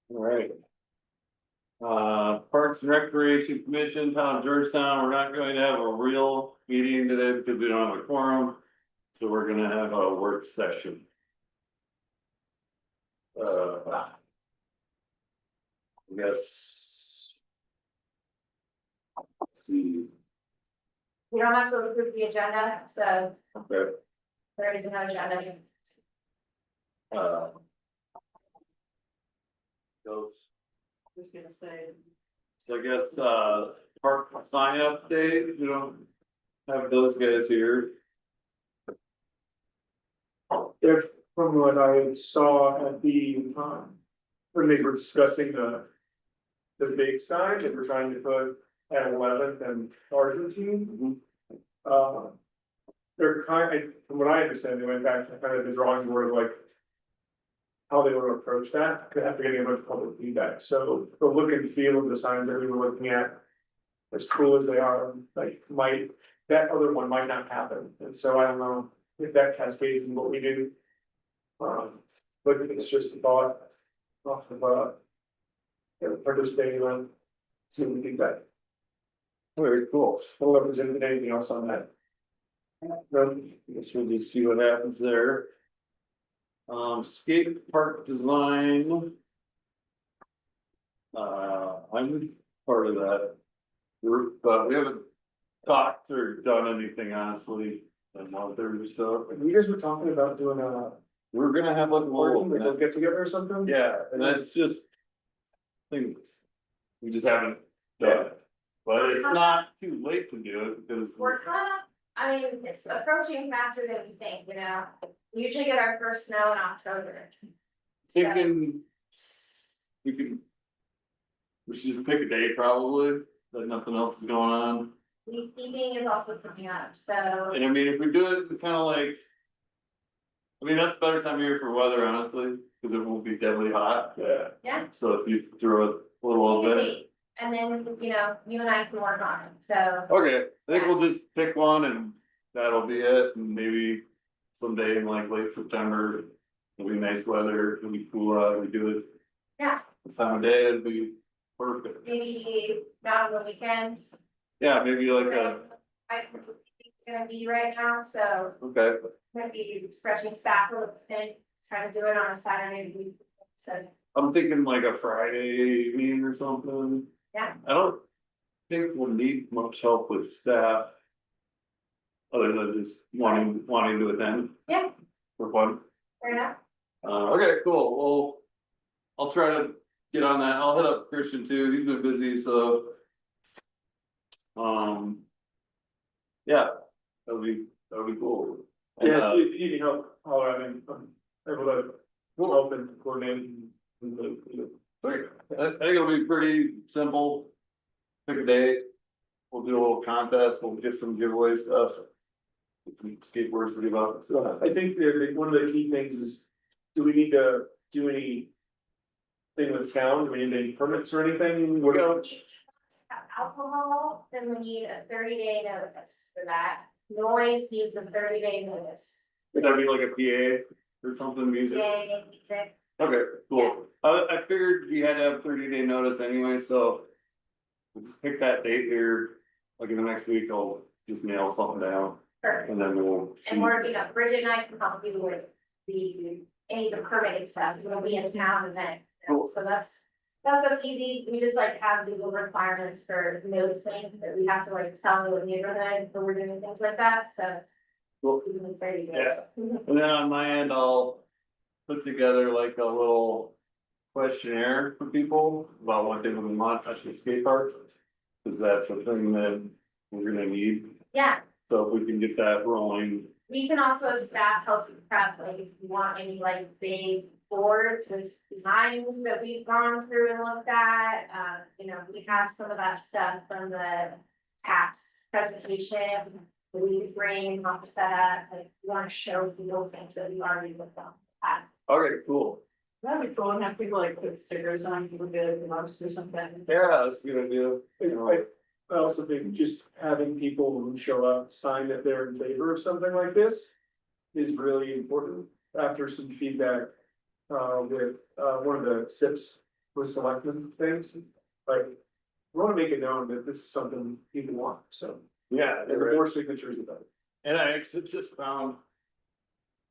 All right. Parks and Recreation Commission, Town of Georgetown, we're not going to have a real meeting today because we don't have a quorum. So we're gonna have a work session. I guess. Let's see, We don't have to approve the agenda, so okay, there is no agenda. those, I was gonna say. so I guess, park sign update, we don't have those guys here. If, from what I saw at the, when they were discussing the big sign that we're trying to put at 11th and Argentine. They're from what I understand, they went back to kind of the drawing board, like how they want to approach that, after getting a bunch of public feedback. So the look and feel of the signs that we were looking at, as cool as they are, like that other one might not happen. And so I don't know if that cascades in what we do. But it's just a thought off of, participating on seeing feedback. Very cool. I don't know if there's anything else on that. No, I guess we'll just see what happens there. Skate park design. I'm part of that group, but we haven't talked or done anything honestly. And now there's stuff. you guys were talking about doing a We're gonna have like a party, little, like a get together or something? yeah, and that's just. Things. We just haven't done it, but it's not too late to do it because. We're I mean, it's approaching faster than we think, you know, we usually get our first snow in October. So, Thinking. We should just pick a day probably, that nothing else is going on, leaf peeping is also coming up, so, and I mean, if we do it kind of like. I mean, that's a better time of year for weather, honestly, because it won't be deadly hot. Yeah. yeah. So if you throw a little pick a bit. date, And then, you know, you and I can work on it, so, Okay, I think we'll just pick one and that'll be it, and maybe someday in like late September. It'll be nice weather, it'll be cool out, we do it. Yeah. This time of day, it'll be perfect. maybe not on the weekends. Yeah, maybe like a, I think it's gonna be right now, so okay, gonna be stretching staff a little bit, trying to do it on a Saturday week, so, I'm thinking like a Friday evening or something. yeah. I don't think we'll need much help with staff. Other than just wanting to attend. Yeah. For fun. Fair enough. Okay, cool, well. I'll try to get on that, I'll hit up Christian too, he's been busy, so. Yeah, that'll be cool. And, Yeah, if you need help, I mean, I'm able to help and coordinate. Sweet. I think it'll be pretty simple. Pick a date. We'll do a little contest, we'll get some giveaway stuff. Get some skateboards to give out, so. I think one of the key things is, do we need to do any thing with town? Do we need any permits or anything? What go. If you have alcohol, then we need a 30-day notice for that. Noise needs a 30-day notice. Would that be like a PA or something, music? Yay, music. Okay, cool. I figured we had to have 30-day notice anyway, so. We'll just pick that date here, like in the next week, I'll just nail something down, Perfect. and then we'll see. And we're, you know, Bridget and I can help you with any of the permitting stuff, it'll be a town event. You know, so that's just easy, we just like have legal requirements for noticing that we have to like tell the neighborhood that we're doing things like that, so. Cool. we can 30 days. Yeah. And then on my end, I'll put together like a little questionnaire for people about what they would want at the skate park. Cause that's the thing that we're gonna need, Yeah, so if we can get that rolling. we can also staff help you prep, like if you want any like big boards with designs that we've gone through and looked at. You know, we have some of that stuff from the TAPS presentation. That we could bring and help set up, like we want to show people things that we already looked at. Okay, cool. That'd be cool and have people like put stickers on, people get mugs or something. Yeah, that's a good idea. I also think just having people who show up, sign that they're in favor of something like this is really important. After some feedback, with, one of the SIPs with selecting things, like. We wanna make it known that this is something people want, so, Yeah, and the more signatures, the better. and I actually just found.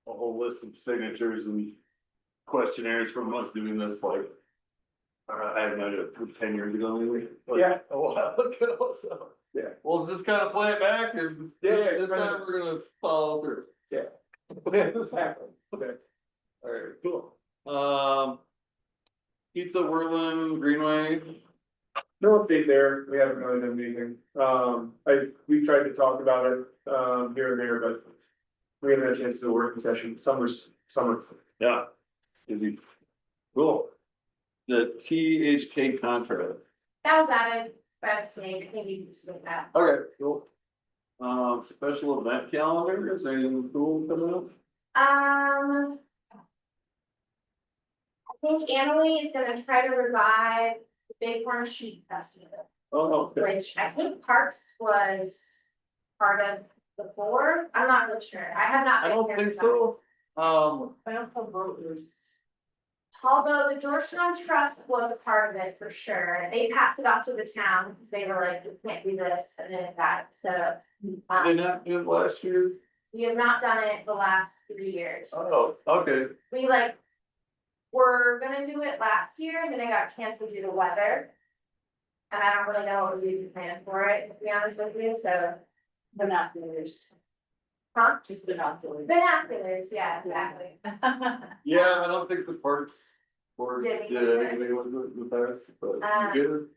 A whole list of signatures and questionnaires from us doing this like. I have no idea, 10 years ago maybe. Like, Yeah. a while ago, so. Yeah. We'll just kind of play it back and. Yeah, This time we're gonna follow through. Exactly, okay. Alright, cool. Pizza Whirlin Greenway, No update there, we haven't really done anything, we tried to talk about it, here and there, but. We haven't had a chance to do a working session, summer. yeah. Is he? Cool. The THK contract. That was added by mistake, I think you can just look that. Okay, cool. Special event calendar, is there anything cool coming up? I think Annalee is gonna try to revive the Bighorn Sheep Festival, Oh, okay. which I think Parks was part of before, I'm not really sure, I have not. I been don't here think for so. I don't know voters. that. Although the Georgetown Trust was a part of it for sure, they passed it off to the town, because they were like, we can't do this and then that, so. Did they not do it last year? We have not done it the last 3 years. Oh, okay. We like, were gonna do it last year, and then it got canceled due to weather. And I don't really know what was even planned for it, to be honest with you, so, Binoculars, huh? just binoculars. Binoculars, yeah, exactly. Yeah, I don't think the parks board Did did anything. anything with it in the past, but Uh, you good?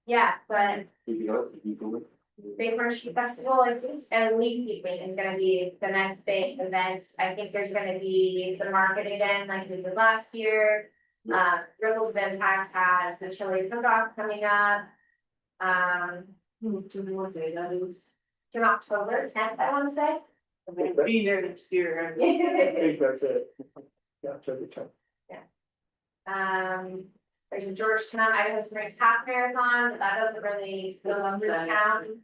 Yeah, but Pick it up, you can. Bighorn Sheep Festival, I think, and leaf peeping is gonna be the next big event. I think there's gonna be the market again, like we did last year. Ripples of Impact has the chili cook-off coming up. Do you know what day that is? It's in October 10th, I wanna say. I'm gonna be there next year. I think that's it. Yeah, check it out. There's a Georgetown Idaho Springs half marathon, but that doesn't really go That's on through Saturday. town.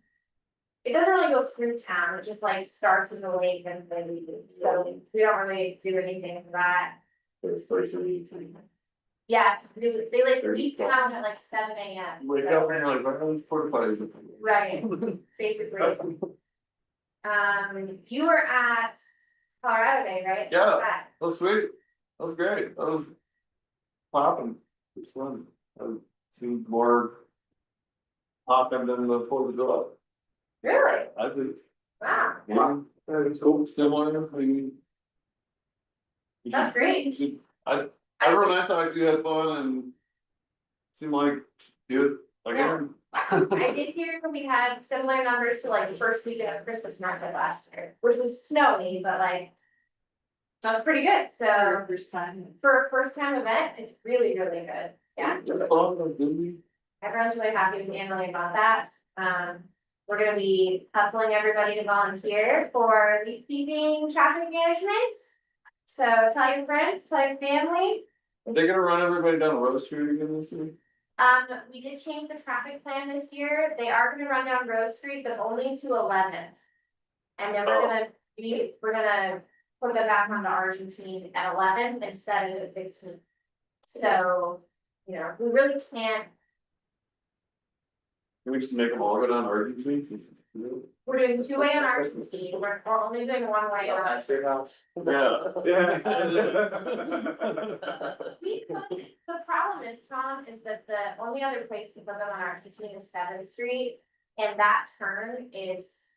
It doesn't really go through town, it just like starts in the lake and then leaves, so we don't really do anything for that. It's Thursday. Yeah, it's really, they like There's leave stuff. town at like 7 AM. Wake so- up and you're like, where are these porta potties? Right, basically. You were at Colorado Day, right? Yeah. How was that? Oh, sweet. That was great. That was popping. It's fun. I've seen more popping than the Fourth of July. Really? I think. Wow, Yeah, it's cool, similar, I mean. you that's should- great. you should- everyone I talked to had fun and seemed like do it again. I did hear we had similar numbers to like the first weekend of Christmas market last year, which was snowy, but like. That was pretty good, so Our first time. for a first time event, it's really, really good, yeah. Just fun, it was busy. Everyone's really happy with Annalee about that. We're gonna be hustling everybody to volunteer for leaf peeping traffic management. So tell your friends, tell your family. Are they gonna run everybody down Rose Street again this week? We did change the traffic plan this year. They are gonna run down Rose Street, but only to 11th. And then we're gonna put them back on the Argentine at 11th instead of at 15th. So, you know, we really can't, Can we just make them all go down Argentine? we're doing 2-way on Argentine, we're only doing 1-way on. Yeah. We could, the problem is, Tom, is that the only other place to put them on Argentine is 7th Street. And that turn is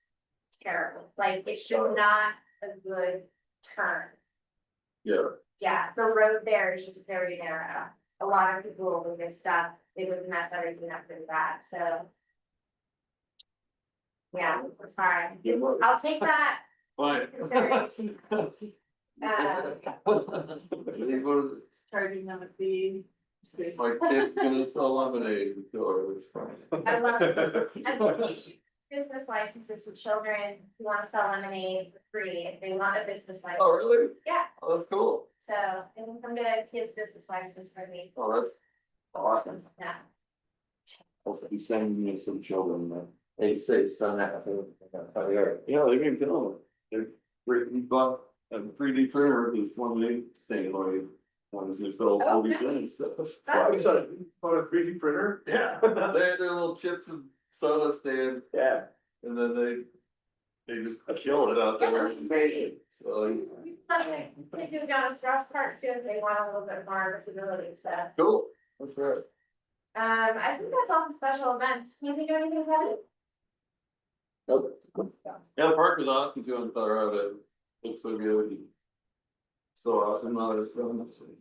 terrible, like, it's just not a good turn. Yeah, Yeah, the road there is just very narrow. A lot of people will get stuck, they would mess everything up pretty bad, so. Yeah, I'm sorry, I'll take that. fine. Consideration. Charging them a fee. My kid's gonna sell lemonade, or it's fine. I love it. I think they should business licenses to children who wanna sell lemonade for free, if they want a business license. Oh, really? Yeah. Oh, that's cool. So, I think I'm gonna get a kid's business license for me, Oh, that's awesome. yeah. I'll be sending me some children, man. They say son that, yeah, they've been killing it. They're, we bought a 3D printer, this one day staying away. Ones who sell Oh, movie nice. things. Well, you saw it on a 3D printer? Yeah, they had their little chips and soda stand, Yeah. and then they just kill it out Yeah, there. that's great. So, They do it down at Strauss Park too, if they want a little bit more visibility, so. cool, that's right. I think that's all the special events. Can you think of anything about it? Yeah, the park was awesome too in Colorado, it looks so good. So awesome, all this stuff,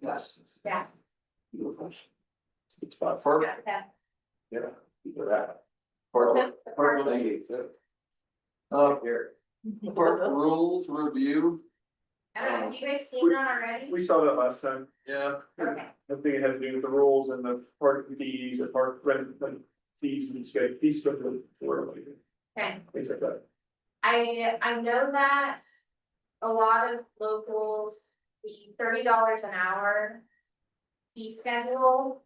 yes. Yeah. Beautiful. It's a good spot, park, Yeah. yeah, look at that. Park, So, park, here. Park rules review, I don't know, have you guys seen that already? We saw that last time. yeah. Okay, I think it had to do with the rules and the park fees, and park rent, like fees and schedule, fee schedule, or like, okay. things like that. I know that a lot of locals, the $30 an hour fee schedule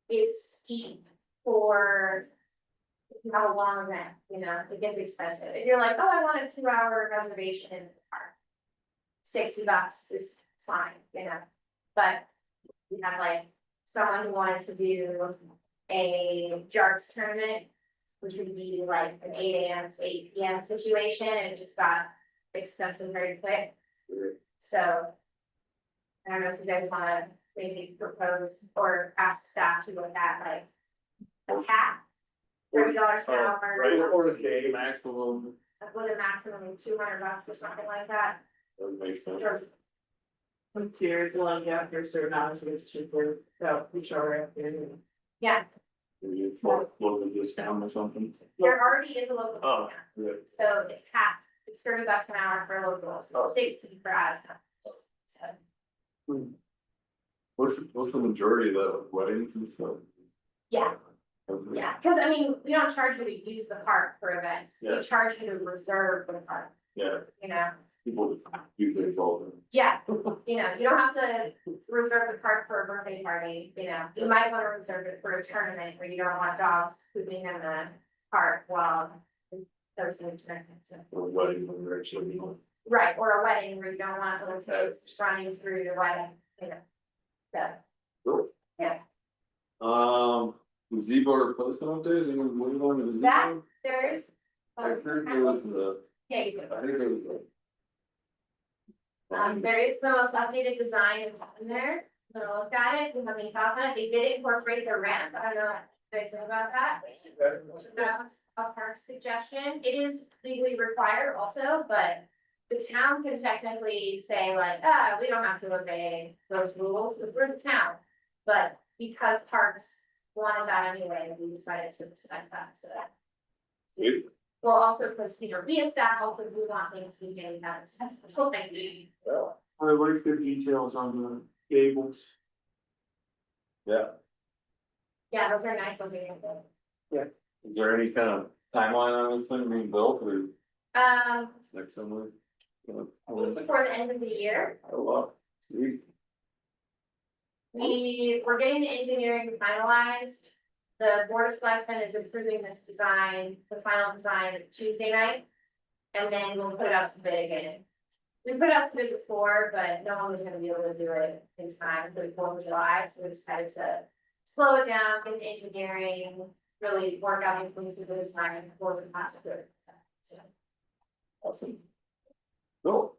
is steep for if you have a long event, you know, it gets expensive. If you're like, oh, I want a 2-hour reservation in the park, $60 is fine, you know, but we had like someone who wanted to do a jarts tournament, which would be like an 8 AM to 8 PM situation, and it just got expensive very quick. So I don't know if you guys wanna maybe propose or ask staff to look at like a cap. $30 an hour. Right, or a day. Maximum, With a maximum of $200 or something like that. that makes sense. Or- Some tiers, like after certain hours, it's cheaper, each hour after. Yeah, Maybe a local discount or something. there already is a local Oh, discount, yeah. so it's half, it's $30 an hour for locals, Oh. it's 60 for out of towners. So, What's the majority of the weddings and stuff? yeah, Okay. yeah, cause I mean, we don't charge you to use the park for events, we Yeah. charge you to reserve the park, Yeah, you know? people usually involved in. Yeah, you know, you don't have to reserve the park for a birthday party, you know, you might wanna reserve it for a tournament where you don't want dogs pooping in the park while hosting a tournament. So- Or wedding when they're actually, Right, or a wedding where you don't want little kids running through the wedding, you know. So, Cool. Yeah. Gazebo or posting updates, anyone moving on to the That- gazebo? there's. I heard there was the, Yeah, you I can. think there was the. There is the most updated design is in there, so look at it, we have any thoughts on it, they did incorporate the ramp, I don't know what you guys know about that. That was a park suggestion, it is legally required also, but the town can technically say like, we don't have to obey those rules, because we're the town. But because parks wanted that anyway, we decided to respect that, so. Sweet. Well, also, because, you know, we as staff also do want things to be getting that accessible, thank you. I like the details on the gables. Yeah, Yeah, those are nice looking. is there any kind of timeline on this thing being built or it's next summer? Before the end of the year, A lot, sweet. we were getting the engineering finalized. The board of selectmen is approving this design, the final design Tuesday night. And then we'll put it out to bid again. We put it out to bid before, but no one was gonna be able to do it in time for the 4th of July, so we decided to slow it down, get the engineering, really work out the influence of the design before we pass it through. So, Awesome. Cool.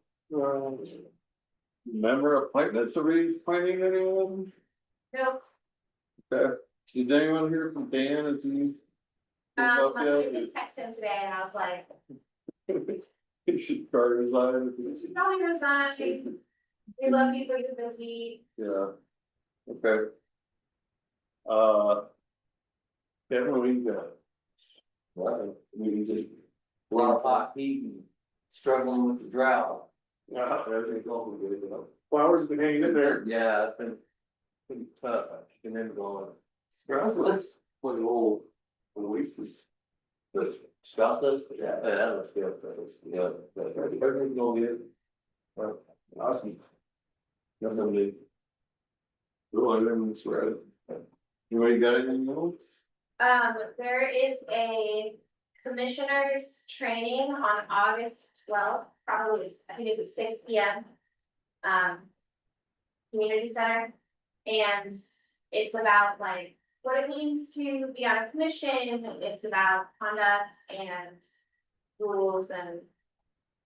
Member appointments, are we appointing anyone? no, Okay, did anyone hear from Dan, is he? I did text him today and I was like, He should start resign. you should probably resign, we love you, but you're busy. Yeah. Okay. Kevin, we got. Wow, we just. A lot of hot heat and struggling with the drought. Yeah, everything complicated, you know. Flowers have been hanging in there. Yeah, it's been pretty tough, and then going. Grass looks like old oasis. But Scott says, yeah, that looks good, yeah, Everything's going good. Well, awesome. Nothing new. Cool, everyone's ready. Anybody got anything else? There is a commissioners training on August 12th, probably, I think it's at 6 PM. community center. And it's about like what it means to be on a commission, it's about conduct and rules and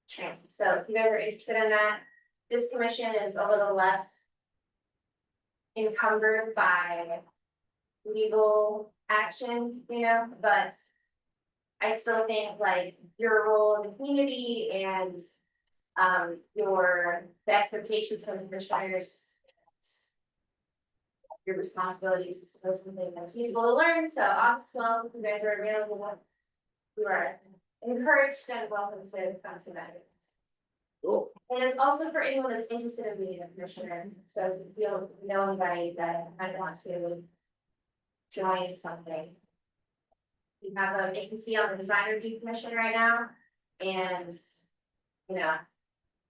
training. So if you guys are interested in that, this commission is a little less encumbered by legal action, you know, but I still think like your role in the community and the expectations from the commissioners, your responsibilities is still something that's useful to learn. So August 12th, if you guys are available, you are encouraged and welcome to come to that. Cool. And it's also for anyone that's interested in being a commissioner, so if you feel know anybody that might want to join something. We have a vacancy on the design review commission right now, and, you know,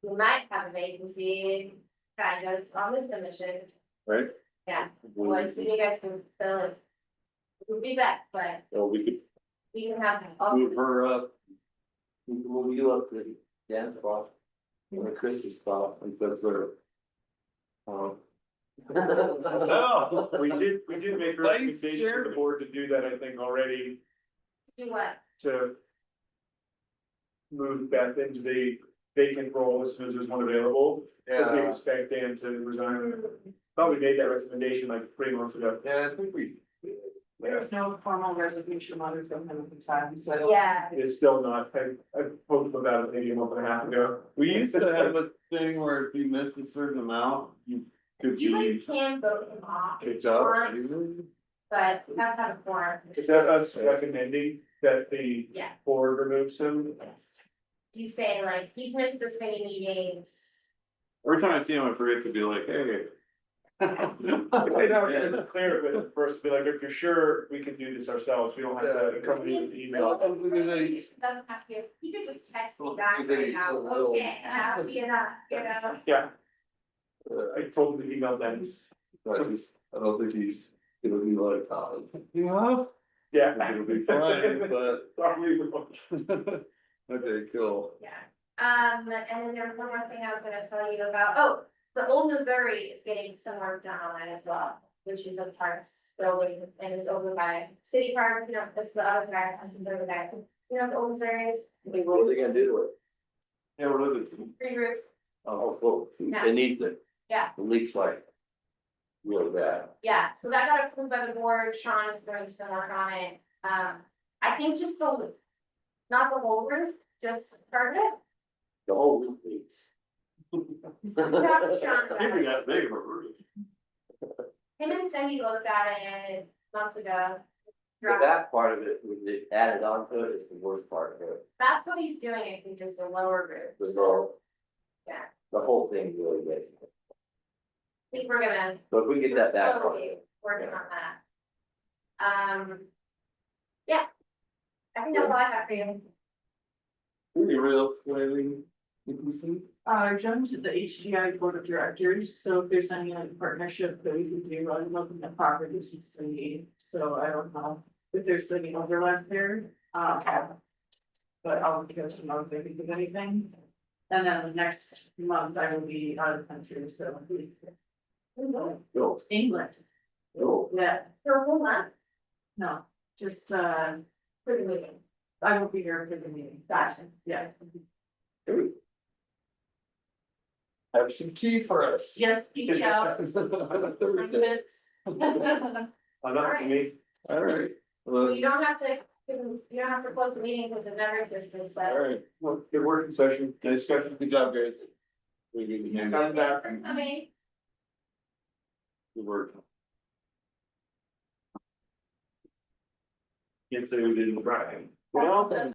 we might have a vacancy kind of on this commission. Right? Yeah, well, so you guys can fill it. We'll do that, but Well, we could we can have all. move her up. Move you up to Dan's spot. In the Chris's spot. Like that's her. No, we did make a Vice recommendation for Chair. the board to do that, I think, already, Do what? to move Beth into the vacant role as soon as there's one available, because we expect Dan to resign. Thought we made that recommendation like 3 months ago. Yeah, I think we. There's no formal resignation letter from him at the time, so I don't. Yeah, It's still not, I posted about it maybe a month and a half ago. We used to have a thing where if you missed a certain amount, you could you be guys can vote him off if kicked you out. want, but you have to have a forum. Is that us recommending that the Yeah. board removes him? Yes. You say like, he's missed this many meetings. Every time I see him, I forget to be like, hey. They don't clear it with first, be like, if you're sure we can do this ourselves, we don't have to come to you with email. Doesn't have to, you could just text me back right now, okay, that'll be enough, you know? Yeah. I told him to email Dennis. I don't think he's gonna be like, yeah. Yeah. It'll be fine, but. Sorry. Okay, cool. Yeah, and then there was one more thing I was gonna tell you about, oh, the Old Missouri is getting some work done on that as well. Which is a parks building and is over by City Park, you know, that's the other guy, that's over there. You know, what the Old Missouri is, What are they gonna do to it? Yeah, what are the? free roof, Oh, cool. Yeah. It needs it. Yeah. It leaks like. Really bad. yeah, so that got approved by the board, Sean is doing some work on it, I think just the. Not the whole roof, just part of it. The whole roof leaks. Yeah, Sean, Maybe that big of a roof. him and Cindy looked at it months ago. But that part of it, with it added on to it, is the worst part of it. That's what he's doing, I think, just the lower roof, The so, whole. yeah. The whole thing really gets. I think we're gonna. So if we get that back. part, slowly working on that. Yeah. I think that's all I have for you. Pretty real squaring. Join to the HDI Board of Directors, so if there's any like partnership that we could do, I'm looking at properties in city, so I don't know if there's any overlap there. But I'll go to know if they think of anything. And then next month I will be out of the country, so. Cool. England, Cool. yeah, For a whole month, no, just for the meeting. I will be here for the meeting, Gotcha. yeah. Have some tea for us. Yes, speak out. Thursday. Not for me. All right. Well, Well, you don't have to, you don't have to close the meeting because it never existed, all so. right. Well, good working session. Nice discussion. Good job, guys. We need to do that. Back. I mean. Good work. Can't say we didn't try. Well,